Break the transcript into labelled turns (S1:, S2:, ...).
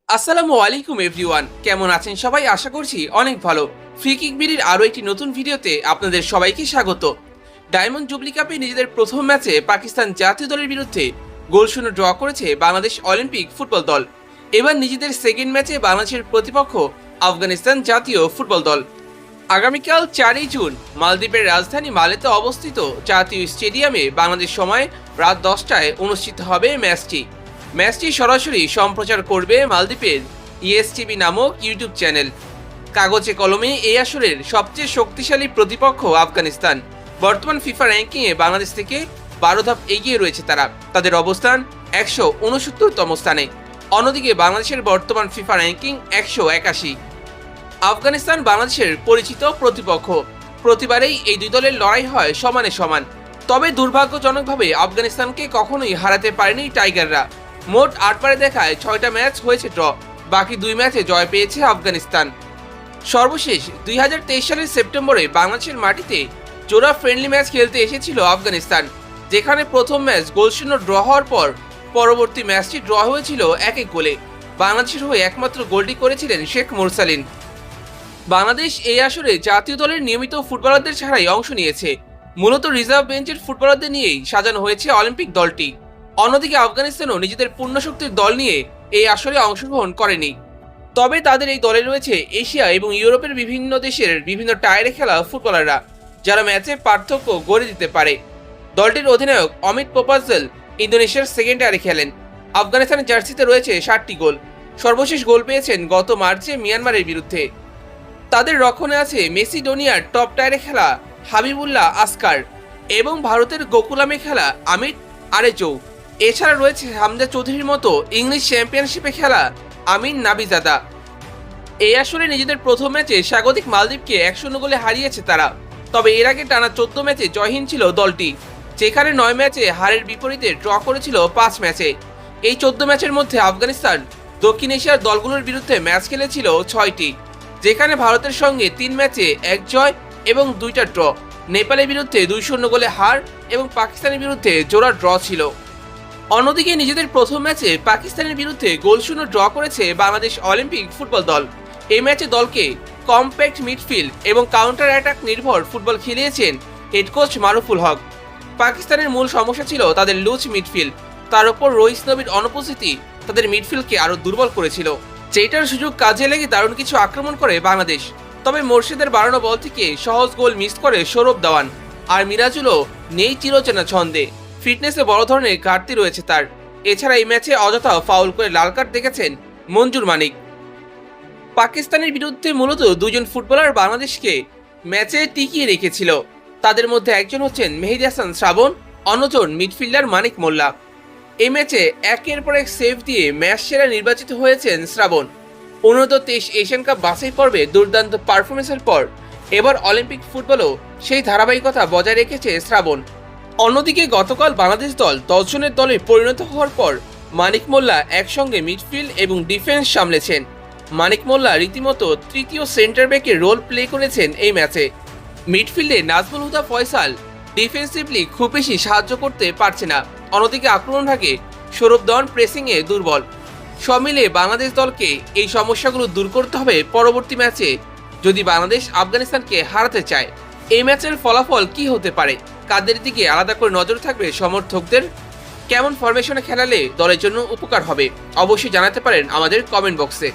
S1: আসসালামু আলাইকুম এভরিওয়ান, কেমন আছেন সবাই? আশা করছি অনেক ভালো। ফ্রি কিক বিডির আরও একটি নতুন ভিডিওতে আপনাদের সবাইকে স্বাগত। ডায়মন্ড জুবলি কাপে নিজেদের প্রথম ম্যাচে পাকিস্তান জাতীয় দলের বিরুদ্ধে গোলশূন্য ড্র করেছে বাংলাদেশ অলিম্পিক ফুটবল দল। এবার নিজেদের সেকেন্ড ম্যাচে বাংলাদেশের প্রতিপক্ষ আফগানিস্তান জাতীয় ফুটবল দল। আগামীকাল 4ই জুন মালদ্বীপের রাজধানী মালেতে অবস্থিত জাতীয় স্টেডিয়ামে বাংলাদেশ সময় রাত 10টায় অনুষ্ঠিত হবে ম্যাচটি সরাসরি সম্প্রচার করবে মালদ্বীপের ইএসটিভি নামক ইউটিউব চ্যানেল। কাগজে কলমে এই আসরের সবচেয়ে শক্তিশালী প্রতিপক্ষ আফগানিস্তান। বর্তমান ফিফা র্যাঙ্কিংয়ে বাংলাদেশ থেকে 12 ধাপ এগিয়ে রয়েছে তারা। তাদের অবস্থান 169তম স্থানে। অন্যদিকে বাংলাদেশের বর্তমান ফিফা র্যাঙ্কিং 181। আফগানিস্তান বাংলাদেশের পরিচিত প্রতিপক্ষ। প্রতিবারেই এই দুই দলের লড়াই হয় সমানে সমান। তবে দুর্ভাগ্যজনকভাবে আফগানিস্তানকে কখনোই হারাতে পারেনি টাইগাররা। মোট 8বারে দেখায় 6টা ম্যাচ হয়েছে ড্র, বাকি 2 ম্যাচে জয় পেয়েছে আফগানিস্তান। সর্বশেষ 2023 সালের সেপ্টেম্বরে বাংলাদেশের মাটিতে জোড়া ফ্রেন্ডলি ম্যাচ খেলতে এসেছিল আফগানিস্তান, যেখানে প্রথম ম্যাচ গোলশূন্য ড্র হওয়ার পর পরবর্তী ম্যাচটি ড্র হয়েছিল 1-1 গোলে। বাংলাদেশের হয়ে একমাত্র গোলটি করেছিলেন শেখ মুরসালিন। বাংলাদেশ এই আসরে জাতীয় দলের নিয়মিত ফুটবলারদের ছাড়াই অংশ নিয়েছে। মূলত রিজার্ভ বেঞ্চের ফুটবলারদের নিয়েই সাজানো হয়েছে অলিম্পিক দলটি। অন্যদিকে আফগানিস্তানও নিজেদের পূর্ণশক্তির দল নিয়ে এই আসরে অংশগ্রহণ করেনি। তবে তাদের এই দলে রয়েছে এশিয়া এবং ইউরোপের বিভিন্ন দেশের বিভিন্ন টায়ারে খেলা ফুটবলাররা, যারা ম্যাচে পার্থক্য গড়ে দিতে পারে। দলটির অধিনায়ক অমিত পোপাজল ইন্দোনেশিয়ার সেকেন্ড টায়ারে খেলেন। আফগানিস্তানের জার্সিতে রয়েছে 7টি গোল। সর্বশেষ গোল পেয়েছেন গত মার্চে মিয়ানমারের বিরুদ্ধে। তাদের রক্ষণে আছে মেসিডোনিয়ার টপ টায়ারে খেলা হাবিবুল্লাহ আসকার এবং ভারতের গোকুলামে খেলা আমির আরেজৌ। এছাড়া রয়েছে হামজা চৌধুরীর মতো ইংলিশ চ্যাম্পিয়নশিপে খেলা আমিন নাবিজাদা। এই আসরে নিজেদের প্রথম ম্যাচে স্বাগতিক মালদ্বীপকে 1-0 গোলে হারিয়েছে তারা। তবে এর আগে টানা 14 ম্যাচে জয়হীন ছিল দলটি, যেখানে 9 ম্যাচে হারের বিপরীতে ড্র করেছিল 5 ম্যাচে। এই 14 ম্যাচের মধ্যে আফগানিস্তান দক্ষিণ এশিয়ার দলগুলোর বিরুদ্ধে ম্যাচ খেলেছিল 6টি, যেখানে ভারতের সঙ্গে 3 ম্যাচে 1 জয় এবং 2টা ড্র। নেপালের বিরুদ্ধে 2-0 গোলে হার এবং পাকিস্তানের বিরুদ্ধে জোড়া ড্র ছিল। অন্যদিকে নিজেদের প্রথম ম্যাচে পাকিস্তানের বিরুদ্ধে গোলশূন্য ড্র করেছে বাংলাদেশ অলিম্পিক ফুটবল দল। এই ম্যাচে দলকে কম্প্যাক্ট মিডফিল্ড এবং কাউন্টার অ্যাটাক নির্ভর ফুটবল খেলিয়েছেন হেড কোচ মারুফুল হক। পাকিস্তানের মূল সমস্যা ছিল তাদের লুজ মিডফিল্ড। তার উপর রইস নবীর অনুপস্থিতি তাদের মিডফিল্ডকে আরও দুর্বল করেছিল, যেটার সুযোগ কাজে লেগে দারুণ কিছু আক্রমণ করে বাংলাদেশ। তবে মোর্শেদের বাড়ানো বল থেকে সহজ গোল মিস করে সৌরভ দাওয়ান। আর মিরাজুলও নেই চিরচেনা ছন্দে, ফিটনেসে বড় ধরনের ঘাটতি রয়েছে তার। এছাড়া এই ম্যাচে অযথা ফাউল করে লাল কার্ড দেখেছেন মঞ্জুর মানিক। পাকিস্তানের বিরুদ্ধে মূলত 2 জন ফুটবলার বাংলাদেশকে ম্যাচে টিকিয়ে রেখেছিল। তাদের মধ্যে একজন হচ্ছেন মেহেদী হাসান শ্রাবণ, অন্যজন মিডফিল্ডার মানিক মোল্লা। এই ম্যাচে একের পর এক সেভ দিয়ে ম্যাচ সেরা নির্বাচিত হয়েছেন শ্রাবণ। 23 এশিয়ান কাপ বাছাই পর্বে দুর্দান্ত পারফরমেন্সের পর এবার অলিম্পিক ফুটবলও সেই ধারাবাহিকতা বজায় রেখেছে শ্রাবণ। অন্যদিকে গতকাল বাংলাদেশ দল 10 জনের দলে পরিণত হওয়ার পর মানিক মোল্লা একসঙ্গে মিডফিল্ড এবং ডিফেন্স সামলেছেন। মানিক মোল্লা রীতিমতো তৃতীয় সেন্টার ব্যাকের রোল প্লে করেছেন এই ম্যাচে। মিডফিল্ডে নাজমুল হুদা ফয়সাল ডিফেন্সিভলি খুব বেশি সাহায্য করতে পারছে না। অন্যদিকে আক্রমণ ভাগে সৌরভ দাওয়ান প্রেসিংয়ে দুর্বল। সব মিলে বাংলাদেশ দলকে এই সমস্যাগুলো দূর করতে হবে পরবর্তী ম্যাচে, যদি বাংলাদেশ আফগানিস্তানকে হারাতে চায়। এই ম্যাচের ফলাফল কি হতে পারে, কাদের দিকে আলাদা করে নজর থাকবে সমর্থকদের, কেমন ফরমেশনে খেলালে দলের জন্য উপকার হবে, অবশ্যই জানাতে পারেন আমাদের কমেন্ট বক্সে।